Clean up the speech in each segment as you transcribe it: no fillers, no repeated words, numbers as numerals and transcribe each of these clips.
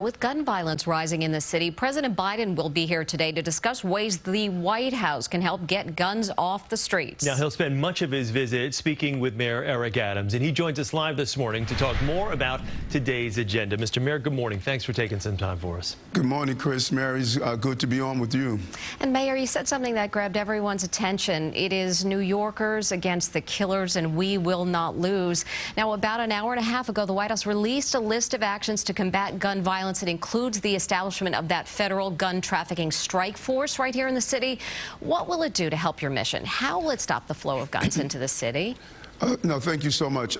With gun violence rising in the city, President Biden will be here today to discuss ways the White House can help get guns off the streets. Now, he'll spend much of his visit speaking with Mayor Eric Adams, and he joins us live this morning to talk more about today's agenda. Mr. Mayor, good morning. Thanks for taking some time for us. Good morning, Chris. Mary's good to be on with you. And Mayor, you said something that grabbed everyone's attention. It is New Yorkers against the killers, and we will not lose. Now, about an hour and a half ago, the White House released a list of actions to combat gun violence. It includes the establishment of that federal gun trafficking strike force right here in the city. What will it do to help your mission? How will it stop the flow of guns into the city? No, thank you so much.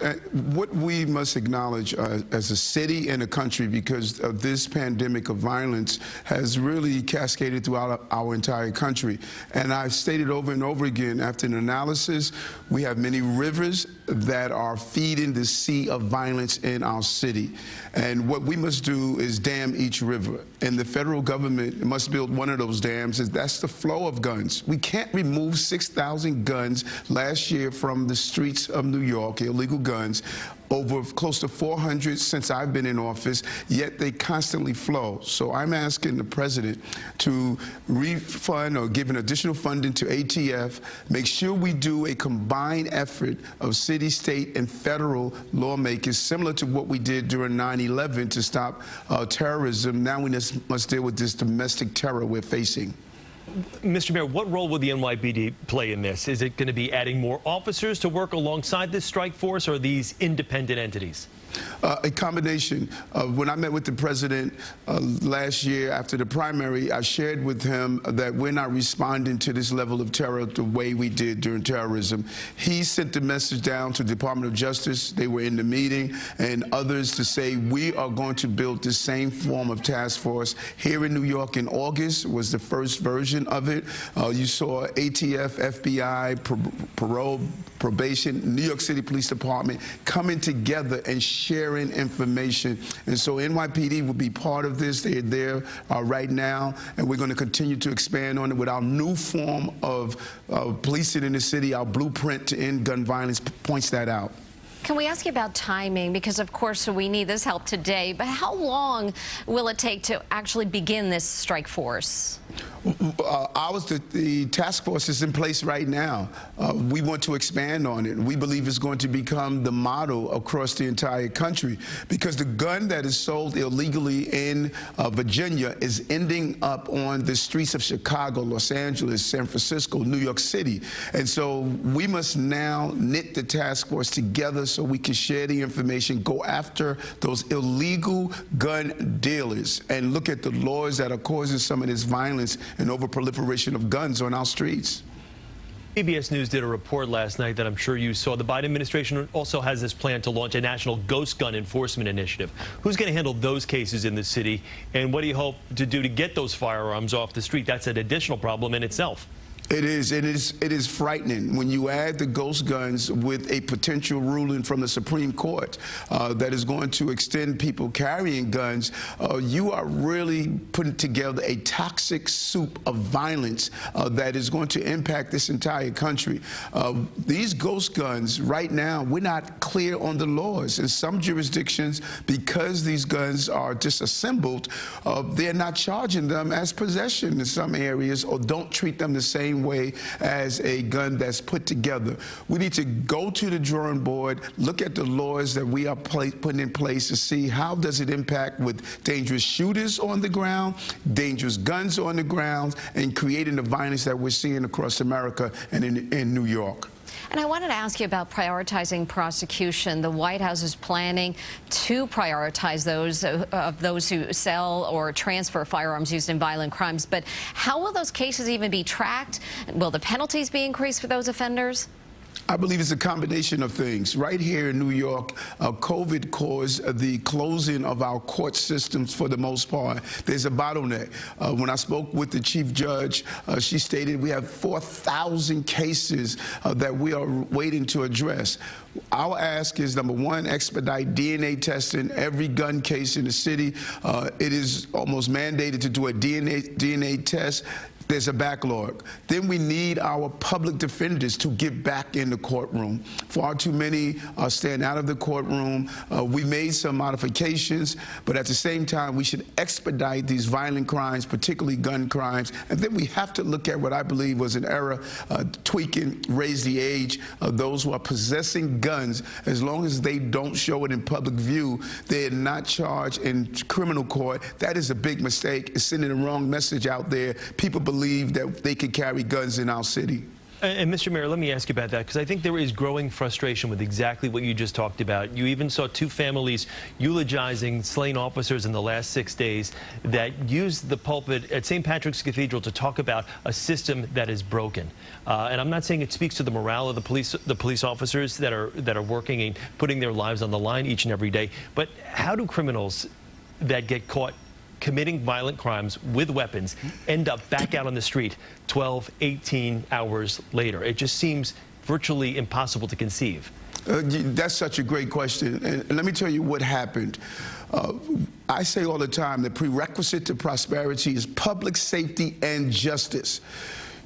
What we must acknowledge as a city and a country, because of this pandemic of violence has really cascaded throughout our entire country. And I've stated over and over again, after an analysis, we have many rivers that are feeding the sea of violence in our city. And what we must do is dam each river. And the federal government must build one of those dams. That's the flow of guns. We can't remove 6,000 guns last year from the streets of New York, illegal guns, over close to 400 since I've been in office, yet they constantly flow. So I'm asking the president to refund or give an additional funding to ATF, make sure we do a combined effort of city, state, and federal lawmakers, similar to what we did during 9/11 to stop terrorism. Now we must deal with this domestic terror we're facing. Mr. Mayor, what role will the NYPD play in this? Is it going to be adding more officers to work alongside this strike force, or these independent entities? A combination. When I met with the president last year after the primary, I shared with him that we're not responding to this level of terror the way we did during terrorism. He sent the message down to the Department of Justice. They were in the meeting, and others, to say we are going to build the same form of task force. Here in New York in August was the first version of it. You saw ATF, FBI, parole, probation, New York City Police Department coming together and sharing information. And so NYPD will be part of this. They're there right now, and we're going to continue to expand on it with our new form of policing in the city. Our blueprint to end gun violence points that out. Can we ask you about timing? Because, of course, we need this help today, but how long will it take to actually begin this strike force? The task force is in place right now. We want to expand on it. We believe it's going to become the model across the entire country, because the gun that is sold illegally in Virginia is ending up on the streets of Chicago, Los Angeles, San Francisco, New York City. And so we must now knit the task force together so we can share the information, go after those illegal gun dealers, and look at the laws that are causing some of this violence and overproliferation of guns on our streets. CBS News did a report last night that I'm sure you saw. The Biden administration also has this plan to launch a national ghost gun enforcement initiative. Who's going to handle those cases in the city, and what do you hope to do to get those firearms off the street? That's an additional problem in itself. It is frightening when you add the ghost guns with a potential ruling from the Supreme Court that is going to extend people carrying guns. You are really putting together a toxic soup of violence that is going to impact this entire country. These ghost guns, right now, we're not clear on the laws. In some jurisdictions, because these guns are disassembled, they're not charging them as possession in some areas, or don't treat them the same way as a gun that's put together. We need to go to the drawing board, look at the laws that we are putting in place to see how does it impact with dangerous shooters on the ground, dangerous guns on the ground, and creating the violence that we're seeing across America and in New York. And I wanted to ask you about prioritizing prosecution. The White House is planning to prioritize those who sell or transfer firearms used in violent crimes. But how will those cases even be tracked? Will the penalties be increased for those offenders? I believe it's a combination of things. Right here in New York, COVID caused the closing of our court systems for the most part. There's a bottleneck. When I spoke with the chief judge, she stated we have 4,000 cases that we are waiting to address. Our ask is, number one, expedite DNA testing. Every gun case in the city, it is almost mandated to do a DNA test. there's a backlog. Then we need our public defenders to get back in the courtroom. Far too many are staying out of the courtroom. We made some modifications, but at the same time, we should expedite these violent crimes, particularly gun crimes. And then we have to look at what I believe was an error, tweaking, raise the age of those who are possessing guns. As long as they don't show it in public view, they're not charged in criminal court. That is a big mistake. It's sending the wrong message out there. People believe that they can carry guns in our city. And Mr. Mayor, let me ask you about that, because I think there is growing frustration with exactly what you just talked about. You even saw two families eulogizing slain officers in the last 6 days that used the pulpit at St. Patrick's Cathedral to talk about a system that is broken. And I'm not saying it speaks to the morale of the police officers that are working and putting their lives on the line each and every day. But how do criminals that get caught committing violent crimes with weapons end up back out on the street 12, 18 hours later? It just seems virtually impossible to conceive. That's such a great question. And let me tell you what happened. I say all the time, the prerequisite to prosperity is public safety and justice.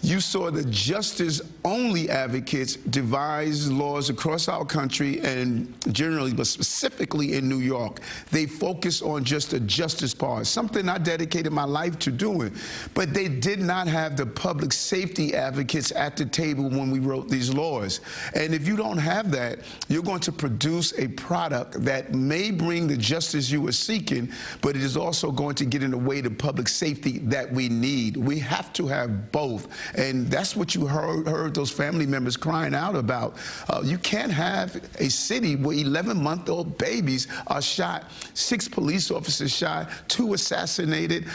You saw the justice-only advocates devise laws across our country and generally, but specifically in New York. They focus on just the justice part, something I dedicated my life to doing. But they did not have the public safety advocates at the table when we wrote these laws. And if you don't have that, you're going to produce a product that may bring the justice you are seeking, but it is also going to get in the way of public safety that we need. We have to have both. And that's what you heard those family members crying out about. You can't have a city where 11-month-old babies are shot, 6 police officers shot, 2 assassinated,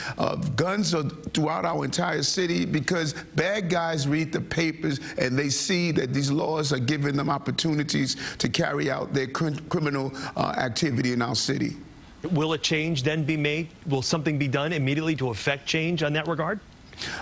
guns are throughout our entire city because bad guys read the papers and they see that these laws are giving them opportunities to carry out their criminal activity in our city. Will a change then be made? Will something be done immediately to affect change on that regard?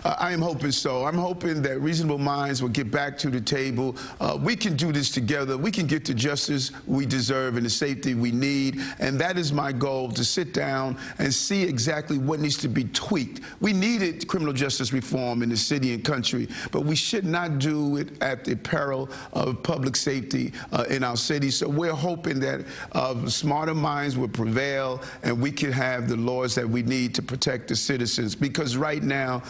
I am hoping so. I'm hoping that reasonable minds will get back to the table. We can do this together. We can get the justice we deserve and the safety we need. And that is my goal, to sit down and see exactly what needs to be tweaked. We needed criminal justice reform in the city and country, but we should not do it at the peril of public safety in our city. So we're hoping that smarter minds will prevail and we can have the laws that we need to protect the citizens. Because right now,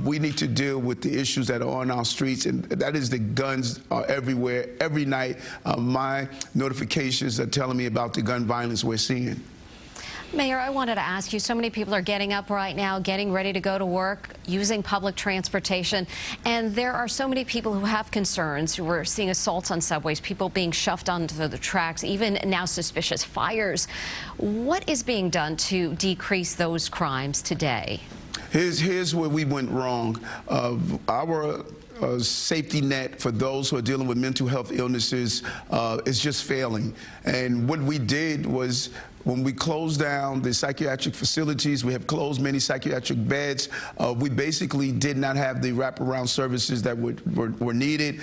we need to deal with the issues that are on our streets, and that is the guns are everywhere. Every night, my notifications are telling me about the gun violence we're seeing. Mayor, I wanted to ask you, so many people are getting up right now, getting ready to go to work, using public transportation, and there are so many people who have concerns. We're seeing assaults on subways, people being shoved onto the tracks, even now suspicious fires. What is being done to decrease those crimes today? Here's where we went wrong. Our safety net for those who are dealing with mental health illnesses is just failing. And what we did was, when we closed down the psychiatric facilities, we have closed many psychiatric beds. We basically did not have the wraparound services that were needed.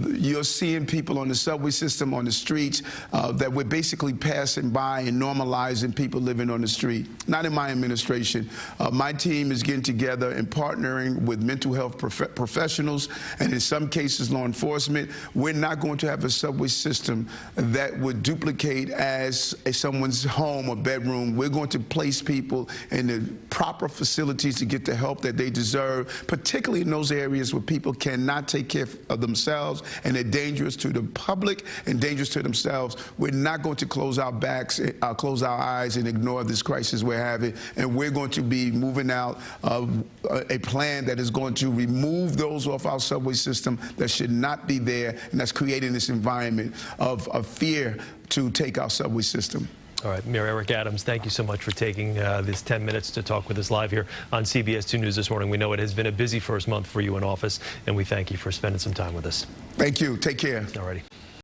You're seeing people on the subway system, on the streets, that we're basically passing by and normalizing people living on the street. Not in my administration. My team is getting together and partnering with mental health professionals, and in some cases law enforcement. We're not going to have a subway system that would duplicate as someone's home or bedroom. We're going to place people in the proper facilities to get the help that they deserve, particularly in those areas where people cannot take care of themselves and they're dangerous to the public and dangerous to themselves. We're not going to close our backs, close our eyes and ignore this crisis we're having, and we're going to be moving out a plan that is going to remove those off our subway system that should not be there, and that's creating this environment of fear to take our subway system. All right, Mayor Eric Adams, thank you so much for taking this 10 minutes to talk with us live here on CBS2 News This Morning. We know it has been a busy first month for you in office, and we thank you for spending some time with us. Thank you. Take care. All righty.